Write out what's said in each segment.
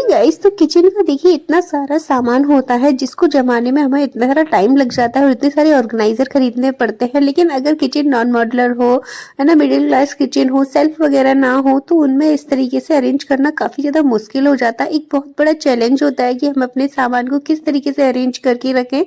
Guys, तो kitchen का देखिए इतना सारा सामान होता है जिसको जमाने में हमें इतना सारा टाइम लग जाता है और इतने सारे ऑर्गेनाइजर खरीदने पड़ते हैं। लेकिन अगर किचन नॉन मॉड्यूलर हो, है ना, मिडिल क्लास किचन हो, सेल्फ वगैरह ना हो, तो उनमें इस तरीके से अरेंज करना काफ़ी ज़्यादा मुश्किल हो जाता है। एक बहुत बड़ा चैलेंज होता है कि हम अपने सामान को किस तरीके से अरेंज करके रखें।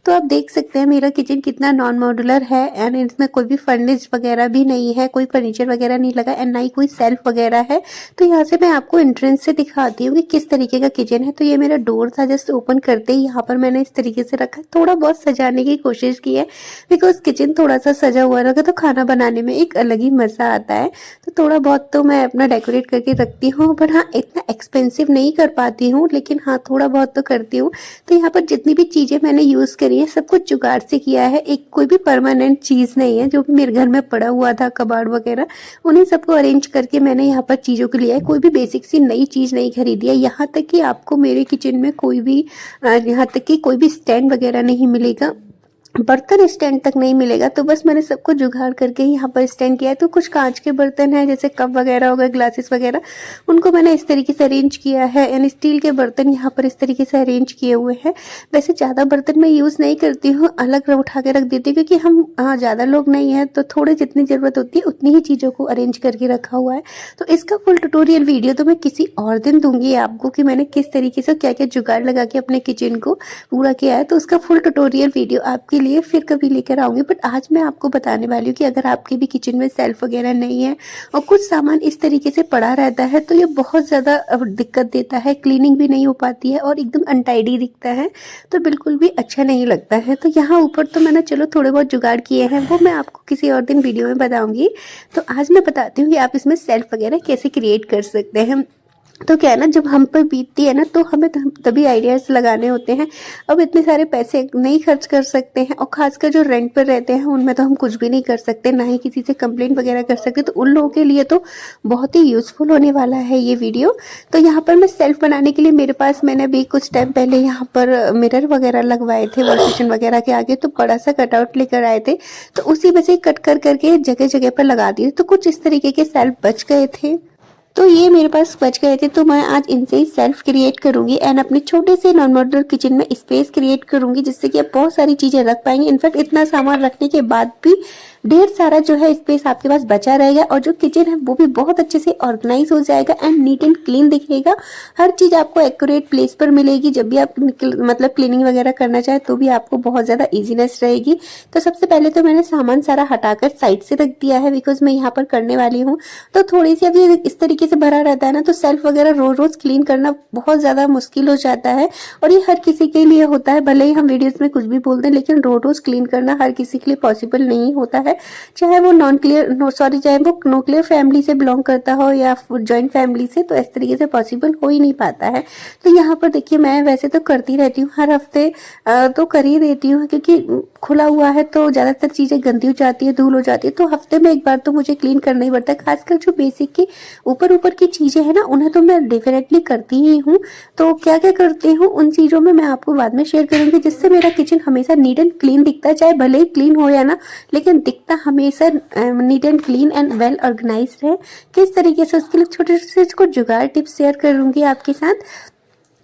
तो आप देख सकते हैं मेरा किचन कितना नॉन मॉड्यूलर है एंड इसमें कोई भी फर्निश वगैरह भी नहीं है, कोई फर्नीचर वगैरह नहीं लगा एंड ना ही कोई सेल्फ वगैरह है। तो यहाँ से मैं आपको एंट्रेंस से दिखाती हूँ कि किस तरीके का किचन है। तो ये मेरा डोर था, जस्ट ओपन करते ही यहाँ पर मैंने इस तरीके से रखा, थोड़ा बहुत सजाने की कोशिश की है बिकॉज किचन थोड़ा सा सजा हुआ रखा तो खाना बनाने में एक अलग ही मज़ा आता है। तो थोड़ा बहुत तो मैं अपना डेकोरेट करके रखती हूँ, बट हाँ इतना एक्सपेंसिव नहीं कर पाती हूँ, लेकिन हाँ थोड़ा बहुत तो करती हूँ। तो यहाँ पर जितनी भी चीज़ें मैंने यूज़ करी है सब कुछ जुगाड़ से किया है। एक कोई भी परमानेंट चीज़ नहीं है, जो भी मेरे घर में पड़ा हुआ था कबाड़ वगैरह उन्हीं सबको अरेंज करके मैंने यहाँ पर चीज़ों को लिया है। कोई भी बेसिक सी नई चीज़ नहीं खरीदी है। यहाँ तक कि आपको मेरे किचन में कोई भी यहाँ तक कि कोई भी स्टैंड वगैरह नहीं मिलेगा, बर्तन स्टैंड तक नहीं मिलेगा। तो बस मैंने सबको जुगाड़ करके यहाँ पर स्टैंड किया है। तो कुछ कांच के बर्तन हैं जैसे कप वगैरह हो गए, ग्लासेस वगैरह, उनको मैंने इस तरीके से अरेंज किया है एंड स्टील के बर्तन यहाँ पर इस तरीके से अरेंज किए हुए हैं। वैसे ज़्यादा बर्तन मैं यूज़ नहीं करती हूँ, अलग उठा के रख देती हूँ क्योंकि हम ज़्यादा लोग नहीं हैं, तो थोड़े जितनी ज़रूरत होती है उतनी ही चीज़ों को अरेंज करके रखा हुआ है। तो इसका फुल ट्यूटोरियल वीडियो तो मैं किसी और दिन दूंगी आपको कि मैंने किस तरीके से क्या क्या जुगाड़ लगा के अपने किचन को पूरा किया है। तो उसका फुल ट्यूटोरियल वीडियो आपके लिए फिर कभी लेकर आऊंगी। बट आज मैं आपको बताने वाली हूँ कि अगर आपके भी किचन में सेल्फ वगैरह नहीं है और कुछ सामान इस तरीके से पड़ा रहता है तो ये बहुत ज़्यादा दिक्कत देता है, क्लीनिंग भी नहीं हो पाती है और एकदम अनटाइडी दिखता है, तो बिल्कुल भी अच्छा नहीं लगता है। तो यहाँ ऊपर तो मैंने चलो थोड़े बहुत जुगाड़ किए हैं, वो मैं आपको किसी और दिन वीडियो में बताऊंगी। तो आज मैं बताती हूँ कि आप इसमें सेल्फ वगैरह कैसे क्रिएट कर सकते हैं। तो क्या है ना, जब हम पर बीतती है ना तो हमें तभी आइडियाज़ लगाने होते हैं। अब इतने सारे पैसे नहीं खर्च कर सकते हैं और ख़ासकर जो रेंट पर रहते हैं उनमें तो हम कुछ भी नहीं कर सकते, ना ही किसी से कंप्लेंट वगैरह कर सकते। तो उन लोगों के लिए तो बहुत ही यूज़फुल होने वाला है ये वीडियो। तो यहाँ पर मैं सेल्फ बनाने के लिए मेरे पास मैंने अभी कुछ टाइम पहले यहाँ पर मिरर वगैरह लगवाए थे वर्कस्टेशन वगैरह के आगे, तो बड़ा सा कटआउट लेकर आए थे, तो उसी में से कट कर करके जगह जगह पर लगा दिए। तो कुछ इस तरीके के सेल्फ बच गए थे, तो ये मेरे पास बच गए थे, तो मैं आज इनसे ही सेल्फ क्रिएट करूंगी एंड अपने छोटे से नॉन मॉड्यूलर किचन में स्पेस क्रिएट करूंगी जिससे कि आप बहुत सारी चीजें रख पाएंगे। इनफैक्ट इतना सामान रखने के बाद भी ढेर सारा जो है स्पेस आपके पास बचा रहेगा और जो किचन है वो भी बहुत अच्छे से ऑर्गेनाइज हो जाएगा एंड नीट एंड क्लीन दिखेगा। हर चीज़ आपको एक्यूरेट प्लेस पर मिलेगी। जब भी आप मतलब क्लीनिंग वगैरह करना चाहे तो भी आपको बहुत ज़्यादा ईजीनेस रहेगी। तो सबसे पहले तो मैंने सामान सारा हटाकर साइड से रख दिया है बिकॉज मैं यहाँ पर करने वाली हूँ। तो थोड़ी सी अभी इस तरीके से भरा रहता है ना, तो सेल्फ वगैरह रोज रोज क्लीन करना बहुत ज़्यादा मुश्किल हो जाता है और ये हर किसी के लिए होता है। भले ही हम वीडियोज़ में कुछ भी बोलते हैं लेकिन रोज रोज क्लीन करना हर किसी के लिए पॉसिबल नहीं होता है, चाहे वो चाहे वो न्यूक्लियर फैमिली से बिलोंग करता हो या जॉइंट फैमिली से, तो इस तरीके से पॉसिबल हो ही नहीं पाता है। तो यहाँ पर देखिए मैं वैसे तो करती रहती हूँ, हर हफ्ते तो कर ही देती हूँ क्योंकि खुला हुआ है तो ज़्यादातर चीज़ें गंदी हो जाती है, धूल हो जाती है, तो हफ्ते में एक बार तो मुझे क्लीन करना ही पड़ता है। खासकर जो बेसिक की ऊपर ऊपर की चीज़ें हैं ना उन्हें तो मैं डेफिनेटली करती ही हूँ। तो क्या क्या करती हूँ उन चीज़ों में मैं आपको बाद में शेयर करूँगी, जिससे मेरा किचन हमेशा नीट एंड क्लीन दिखता है। चाहे भले ही क्लीन हो या ना, लेकिन दिखता हमेशा neat and clean and well organise है। किस तरीके से उसके लिए छोटे छोटे कुछ जुगाड़ टिप्स शेयर करूँगी आपके साथ।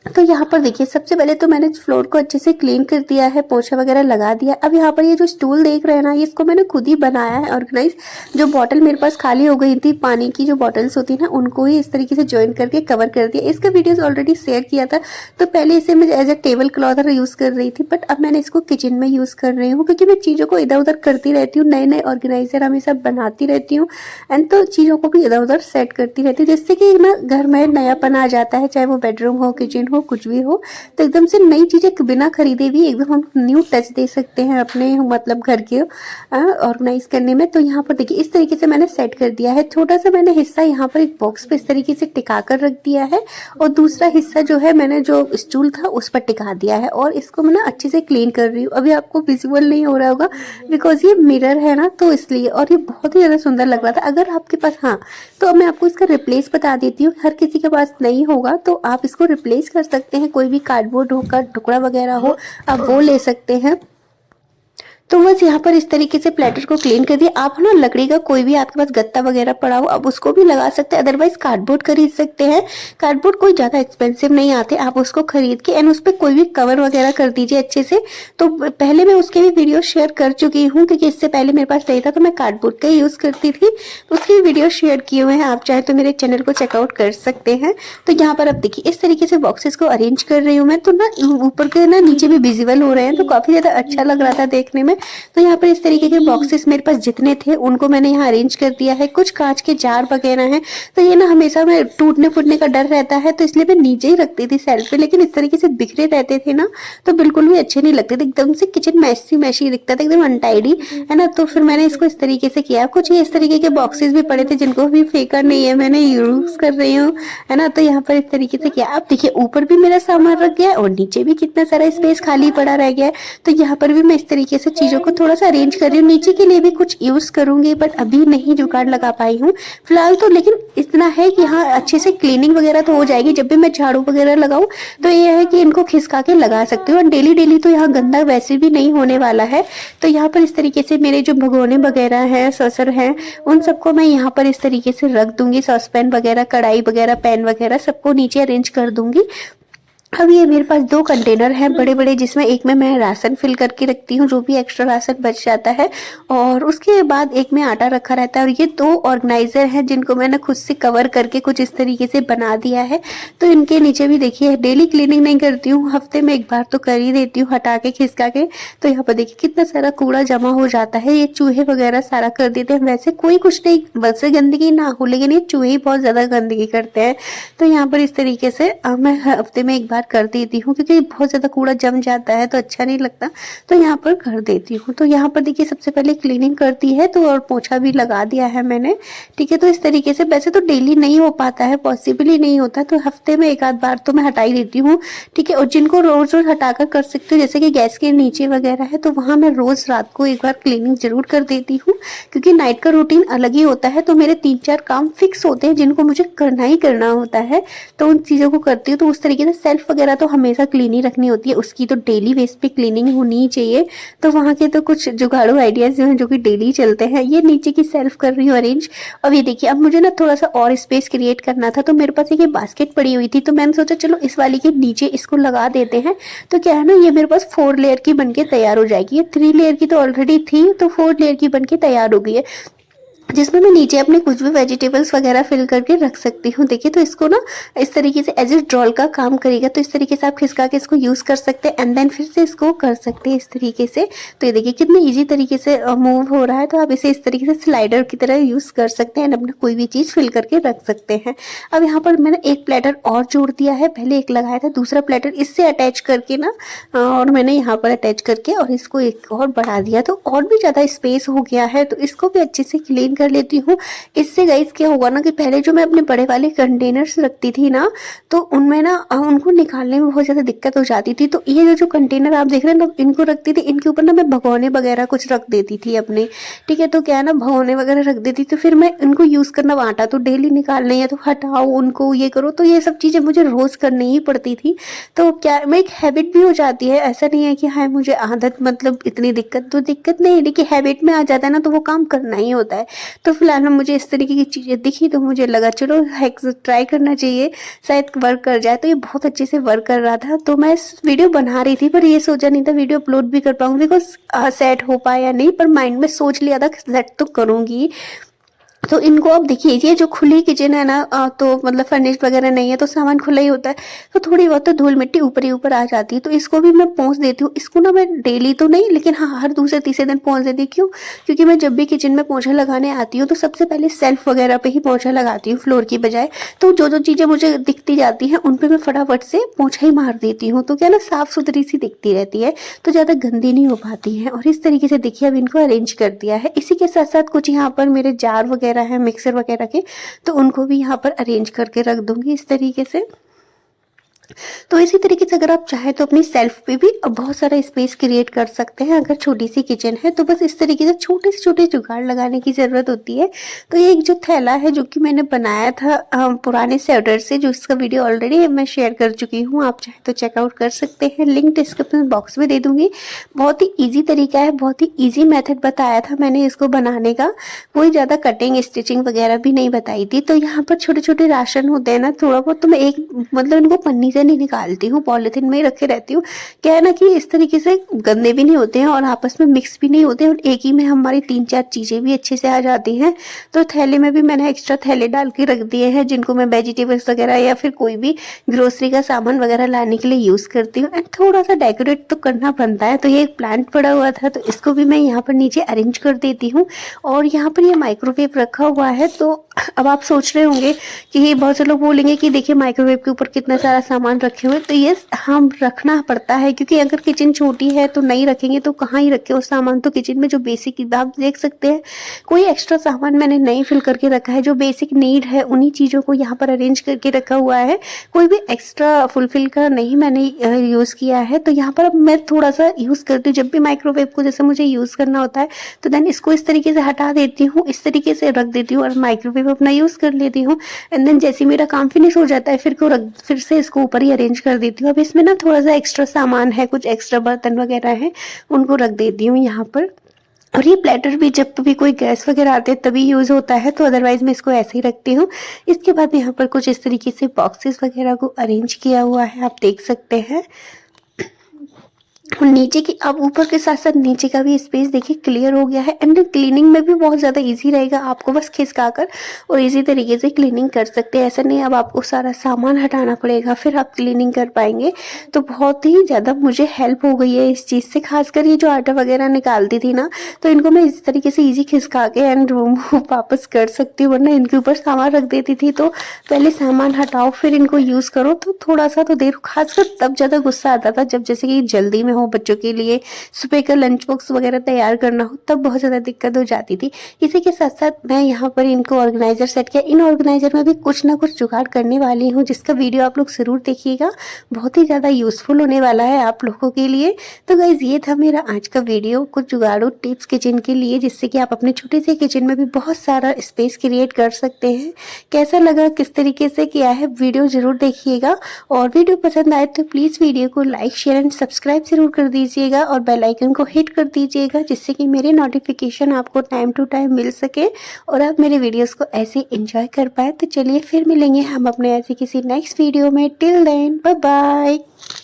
तो यहाँ पर देखिए सबसे पहले तो मैंने फ्लोर को अच्छे से क्लीन कर दिया है, पोछा वगैरह लगा दिया। अब यहाँ पर ये जो स्टूल देख रहे हैं ना, ये इसको मैंने खुद ही बनाया है ऑर्गेनाइज। जो बॉटल मेरे पास खाली हो गई थी, पानी की जो बॉटल्स होती है ना, उनको ही इस तरीके से ज्वाइन करके कवर कर दिया। इसका वीडियोस ऑलरेडी शेयर किया था। तो पहले इसे मैं as a tablecloth use कर रही थी, बट अब मैंने इसको किचन में यूज़ कर रही हूँ क्योंकि मैं चीज़ों को इधर उधर करती रहती हूँ, नए नए ऑर्गेनाइजर हमेशा बनाती रहती हूँ एंड तो चीज़ों को भी इधर उधर सेट करती रहती हूँ, जिससे कि ना घर में नयापन आ जाता है, चाहे वो बेडरूम हो, किचन हो, कुछ भी हो। तो एकदम से नई चीजें बिना खरीदे भी एकदम हम न्यू टच दे सकते हैं अपने मतलब घर के ऑर्गेनाइज करने में। तो यहाँ पर देखिए इस तरीके से मैंने सेट कर दिया है। छोटा सा मैंने हिस्सा यहाँ पर एक बॉक्स पे इस तरीके से टिका कर रख दिया है और दूसरा हिस्सा जो है मैंने जो स्टूल था उस पर टिका दिया है और इसको मैं ना अच्छे से क्लीन कर रही हूँ। अभी आपको विजिबल नहीं हो रहा होगा बिकॉज ये मिरर है ना, तो इसलिए, और ये बहुत ही ज़्यादा सुंदर लग रहा था। अगर आपके पास, हाँ, तो मैं आपको इसका रिप्लेस बता देती हूँ। हर किसी के पास नहीं होगा तो आप इसको रिप्लेस कर सकते हैं, कोई भी कार्डबोर्ड का टुकड़ा वगैरह हो आप वो ले सकते हैं। तो बस यहाँ पर इस तरीके से प्लेटर को क्लीन कर दिया। आप ना लकड़ी का कोई भी आपके पास गत्ता वगैरह पड़ा हो आप उसको भी लगा सकते हैं, अदरवाइज कार्डबोर्ड खरीद सकते हैं। कार्डबोर्ड कोई ज़्यादा एक्सपेंसिव नहीं आते, आप उसको खरीद के एंड उस पर कोई भी कवर वगैरह कर दीजिए अच्छे से। तो पहले मैं उसके भी वीडियो शेयर कर चुकी हूँ, क्योंकि इससे पहले मेरे पास नहीं था तो मैं कार्डबोर्ड का यूज़ करती थी, तो उसकी वीडियो शेयर किए हुए हैं, आप चाहे तो मेरे चैनल को चेकआउट कर सकते हैं। तो यहाँ पर अब देखिए इस तरीके से बॉक्सेस को अरेंज कर रही हूँ मैं, तो ना ऊपर के ना नीचे भी विजिबल हो रहे हैं, तो काफ़ी ज़्यादा अच्छा लग रहा था देखने में। तो यहाँ पर इस तरीके के बॉक्सेस मेरे पास जितने थे उनको मैंने यहाँ अरेंज कर दिया है। कुछ कांच के जार वगैरह हैं, तो ये ना हमेशा मैं टूटने फूटने का डर रहता है, तो इसलिए मैं नीचे ही रखती थी सेल्फ पे, लेकिन इस तरीके से बिखरे रहते थे ना तो बिल्कुल भी अच्छे नहीं लगते थे, एकदम से किचन मैसी मैसी दिखता था, एकदम अनटाइडी, है ना। तो फिर मैंने इसको इस तरीके से किया। कुछ ये इस तरीके के बॉक्सेस भी पड़े थे जिनको भी फेंका नहीं है, मैंने यूज कर रही हूँ, है ना। तो यहाँ पर इस तरीके से किया। अब देखिए ऊपर भी मेरा सामान रख गया और नीचे भी कितना सारा स्पेस खाली पड़ा रह गया है, तो यहाँ पर भी मैं इस तरीके से चीजों को थोड़ा सा अरेंज कर रही हूँ। नीचे के लिए भी कुछ यूज करूंगी बट अभी नहीं जुगाड़ लगा पाई हूँ फिलहाल तो, लेकिन इतना है कि हाँ अच्छे से क्लीनिंग वगैरह तो हो जाएगी। जब भी मैं झाड़ू वगैरह लगाऊं तो ये है कि इनको खिसका के लगा सकती हूँ, और डेली डेली तो यहाँ गंदा वैसे भी नहीं होने वाला है। तो यहाँ पर इस तरीके से मेरे जो भगोने वगैरह हैं, सॉसर हैं, उन सबको मैं यहाँ पर इस तरीके से रख दूंगी। सॉसपैन वगैरह, कढ़ाई वगैरह, पैन वगैरह सबको नीचे अरेंज कर दूंगी। अब ये मेरे पास 2 कंटेनर हैं बड़े बड़े, जिसमें एक में मैं राशन फिल करके रखती हूँ, जो भी एक्स्ट्रा राशन बच जाता है, और उसके बाद एक में आटा रखा रहता है। और ये 2 ऑर्गेनाइजर हैं जिनको मैंने खुद से कवर करके कुछ इस तरीके से बना दिया है। तो इनके नीचे भी देखिए, डेली क्लीनिंग नहीं करती हूँ, हफ्ते में एक बार तो कर ही देती हूँ हटा के खिसका के। तो यहाँ पर देखिए कितना सारा कूड़ा जमा हो जाता है, ये चूहे वगैरह सारा कर देते हैं। वैसे कोई कुछ नहीं, बस गंदगी ना हो, लेकिन ये चूहे ही बहुत ज़्यादा गंदगी करते हैं। तो यहाँ पर इस तरीके से मैं हफ्ते में एक बार कर देती हूँ, क्योंकि बहुत ज़्यादा कूड़ा जम जाता है तो अच्छा नहीं लगता, तो यहाँ पर कर देती हूँ। तो यहाँ पर देखिए सबसे पहले क्लीनिंग करती है, तो और पोछा भी लगा दिया है मैंने, ठीक है। तो इस तरीके से वैसे तो डेली नहीं हो पाता है, पॉसिबल ही नहीं होता, तो हफ्ते में एक आध बार तो मैं हटा ही देती हूँ, ठीक है। और जिनको रोज रोज हटाकर कर सकती हूँ, जैसे कि गैस के नीचे वगैरह है, तो वहाँ मैं रोज रात को एक बार क्लीनिंग जरूर कर देती हूँ, क्योंकि नाइट का रूटीन अलग ही होता है। तो मेरे 3-4 काम फिक्स होते हैं जिनको मुझे करना ही करना होता है, तो उन चीज़ों को करती हूँ। तो उस तरीके से सेल्फ वगैरह तो हमेशा क्लीन ही रखनी होती है, उसकी तो डेली बेस पे क्लीनिंग होनी ही चाहिए। तो वहाँ के तो कुछ जुगाड़ू आइडियाज हैं जो कि डेली चलते हैं। ये नीचे की सेल्फ कर रही हूँ अरेंज। अब ये देखिए, अब मुझे ना थोड़ा सा और स्पेस क्रिएट करना था, तो मेरे पास एक ये बास्केट पड़ी हुई थी, तो मैंने सोचा चलो इस वाली के नीचे इसको लगा देते हैं। तो क्या है ना, ये मेरे पास 4 लेयर की बनके तैयार हो जाएगी। ये 3 लेयर की तो ऑलरेडी थी, तो 4 लेयर की बनके तैयार हो गई है, जिसमें मैं नीचे अपने कुछ भी वेजिटेबल्स वगैरह फिल करके रख सकती हूँ। देखिए तो इसको ना इस तरीके से एज ए ड्रॉल का काम करेगा, तो इस तरीके से आप खिसका के इसको यूज़ कर सकते हैं एंड देन फिर से इसको कर सकते हैं इस तरीके से। तो ये देखिए कितने इजी तरीके से मूव हो रहा है, तो आप इसे इस तरीके से स्लाइडर की तरह यूज़ कर सकते हैं एंड अपना कोई भी चीज़ फिल करके रख सकते हैं। अब यहाँ पर मैंने एक प्लेटर और जोड़ दिया है, पहले एक लगाया था, दूसरा प्लेटर इससे अटैच करके ना और मैंने यहाँ पर अटैच करके और इसको एक और बढ़ा दिया, तो और भी ज़्यादा स्पेस हो गया है। तो इसको भी अच्छे से क्लीन कर लेती हूँ। इससे गाइस क्या होगा ना कि पहले जो मैं अपने बड़े वाले कंटेनर्स रखती थी ना, तो उनमें ना उनको निकालने में बहुत ज़्यादा दिक्कत हो जाती थी। तो ये जो कंटेनर आप देख रहे हैं ना, इनको रखती थी, इनके ऊपर ना मैं भगोने वगैरह कुछ रख देती थी अपने, ठीक है। तो क्या है ना, भगोने वगैरह रख देती, तो फिर मैं इनको यूज़ करना, आटा तो डेली निकालना है, तो हटाओ उनको, ये करो, तो ये सब चीज़ें मुझे रोज़ करनी ही पड़ती थी। तो क्या मैं एक हैबिट भी हो जाती है, ऐसा नहीं है कि हाँ मुझे आदत, मतलब इतनी दिक्कत तो दिक्कत नहीं, लेकिन हैबिट में आ जाता है ना, तो वो काम करना ही होता है। तो फिलहाल ना मुझे इस तरीके की चीज़ें दिखी, तो मुझे लगा चलो हैक्स ट्राई करना चाहिए, शायद वर्क कर जाए। तो ये बहुत अच्छे से वर्क कर रहा था, तो मैं वीडियो बना रही थी, पर ये सोचा नहीं था वीडियो अपलोड भी कर पाऊंगी, बिकॉज सेट हो पाया या नहीं, पर माइंड में सोच लिया था कि सेट तो करूंगी। तो इनको अब देखिए, ये जो खुली किचन है ना, तो मतलब फर्निश्ड वगैरह नहीं है, तो सामान खुला ही होता है, तो थोड़ी बहुत तो धूल मिट्टी ऊपर ही ऊपर आ जाती है, तो इसको भी मैं पोंछ देती हूँ। इसको ना मैं डेली तो नहीं, लेकिन हाँ हर दूसरे तीसरे दिन पोंछ देती हूँ। क्यों? क्योंकि मैं जब भी किचन में पोंछा लगाने आती हूँ, तो सबसे पहले सेल्फ वगैरह पे ही पोंछा लगाती हूँ, फ्लोर की बजाय। तो जो जो चीज़ें मुझे दिखती जाती हैं उन पर मैं फटाफट से पोंछा ही मार देती हूँ, तो क्या ना साफ सुथरी सी दिखती रहती है, तो ज़्यादा गंदी नहीं हो पाती है। और इस तरीके से देखिए अब इनको अरेंज कर दिया है। इसी के साथ साथ कुछ यहाँ पर मेरे जार वगैरह है, मिक्सर वगैरह के, तो उनको भी यहाँ पर अरेंज करके रख दूंगी इस तरीके से। तो इसी तरीके से अगर आप चाहें तो अपनी सेल्फ पे भी बहुत सारा स्पेस क्रिएट कर सकते हैं। अगर छोटी सी किचन है तो बस इस तरीके से छोटे से छोटे जुगाड़ लगाने की ज़रूरत होती है। तो ये एक जो थैला है जो कि मैंने बनाया था पुराने स्वेटर से, जो इसका वीडियो ऑलरेडी मैं शेयर कर चुकी हूँ, आप चाहे तो चेकआउट कर सकते हैं, लिंक डिस्क्रिप्शन बॉक्स में दे दूँगी। बहुत ही ईजी तरीका है, बहुत ही ईजी मेथड बताया था मैंने इसको बनाने का, कोई ज़्यादा कटिंग स्टिचिंग वगैरह भी नहीं बताई थी। तो यहाँ पर छोटे छोटे राशन होते हैं ना, थोड़ा बहुत तो मैं एक मतलब इनको पन्नी से नहीं निकालती हूँ, पॉलिथीन में ही रखे रहती हूँ। क्या है ना कि इस तरीके से गंदे भी नहीं होते हैं और आपस में मिक्स भी नहीं होते हैं, और एक ही में हमारी 3-4 चीज़ें भी अच्छे से आ जाती हैं। तो थैले में भी मैंने एक्स्ट्रा थैले डाल के रख दिए हैं, जिनको मैं वेजिटेबल्स वगैरह या फिर कोई भी ग्रोसरी का सामान वगैरह लाने के लिए यूज़ करती हूँ। एंड थोड़ा सा डेकोरेट तो करना बनता है। तो ये एक प्लांट पड़ा हुआ था, तो इसको भी मैं यहाँ पर नीचे अरेंज कर देती हूँ। और यहाँ पर ये माइक्रोवेव रखा हुआ है। तो अब आप सोच रहे होंगे कि बहुत से लोग बोलेंगे कि देखिए माइक्रोवेव के ऊपर कितना सारा सामान रखे हुए हैं। तो ये हम रखना पड़ता है, क्योंकि अगर किचन छोटी है तो नहीं रखेंगे तो कहाँ ही रखें उस सामान। तो किचन में जो बेसिक आप देख सकते हैं, कोई एक्स्ट्रा सामान मैंने नहीं फिल करके रखा है, जो बेसिक नीड है उन्हीं चीज़ों को यहाँ पर अरेंज करके रखा हुआ है। कोई भी एक्स्ट्रा फुलफिल का नहीं मैंने यूज़ किया है। तो यहाँ पर अब मैं थोड़ा सा यूज़ करती हूँ, जब भी माइक्रोवेव को जैसे मुझे यूज़ करना होता है तो देन इसको इस तरीके से हटा देती हूँ, इस तरीके से रख देती हूँ और माइक्रोवेव अपना यूज़ कर लेती हूँ। एंड देन जैसे मेरा काम फिनिश हो जाता है फिर से इसको ऊपर ही अरेंज कर देती हूँ। अब इसमें ना थोड़ा सा एक्स्ट्रा सामान है, कुछ एक्स्ट्रा बर्तन वगैरह है, उनको रख देती हूँ यहाँ पर। और ये प्लेटर भी जब भी कोई गेस्ट वगैरह आते हैं तभी यूज़ होता है, तो अदरवाइज़ मैं इसको ऐसे ही रखती हूँ। इसके बाद यहाँ पर कुछ इस तरीके से बॉक्सेस वगैरह को अरेंज किया हुआ है, आप देख सकते हैं। और नीचे की, अब ऊपर के साथ साथ नीचे का भी स्पेस देखिए क्लियर हो गया है। एंड क्लीनिंग में भी बहुत ज़्यादा इजी रहेगा, आपको बस खिसका कर और इजी तरीके से क्लीनिंग कर सकते हैं। ऐसा नहीं अब आपको सारा सामान हटाना पड़ेगा फिर आप क्लीनिंग कर पाएंगे। तो बहुत ही ज़्यादा मुझे हेल्प हो गई है इस चीज़ से, खासकर ये जो आटा वगैरह निकालती थी ना, तो इनको मैं इस तरीके से ईजी खिसका के एंड रूम वापस कर सकती हूँ। वरना इनके ऊपर सामान रख देती थी, तो पहले सामान हटाओ फिर इनको यूज़ करो, तो थोड़ा सा तो देर, खासकर तब ज़्यादा गुस्सा आता था जब जैसे कि जल्दी में हो, बच्चों के लिए सुबह का लंच बॉक्स वगैरह तैयार करना हो, तब बहुत ज़्यादा दिक्कत हो जाती थी। इसी के साथ साथ मैं यहाँ पर इनको ऑर्गेनाइजर सेट किया। इन ऑर्गेनाइजर में भी कुछ ना कुछ जुगाड़ करने वाली हूँ, जिसका वीडियो आप लोग ज़रूर देखिएगा, बहुत ही ज़्यादा यूज़फुल होने वाला है आप लोगों के लिए। तो गाइज़ ये था मेरा आज का वीडियो, कुछ जुगाड़ू टिप्स किचन के लिए, जिससे कि आप अपने छोटे से किचन में भी बहुत सारा स्पेस क्रिएट कर सकते हैं। कैसा लगा, किस तरीके से किया है, वीडियो ज़रूर देखिएगा। और वीडियो पसंद आए तो प्लीज़ वीडियो को लाइक शेयर एंड सब्सक्राइब ज़रूर कर दीजिएगा और बेल आइकन को हिट कर दीजिएगा, जिससे कि मेरे नोटिफिकेशन आपको टाइम टू टाइम मिल सके और आप मेरे वीडियोस को ऐसे एंजॉय कर पाए। तो चलिए फिर मिलेंगे हम अपने ऐसे किसी नेक्स्ट वीडियो में। Till then bye bye.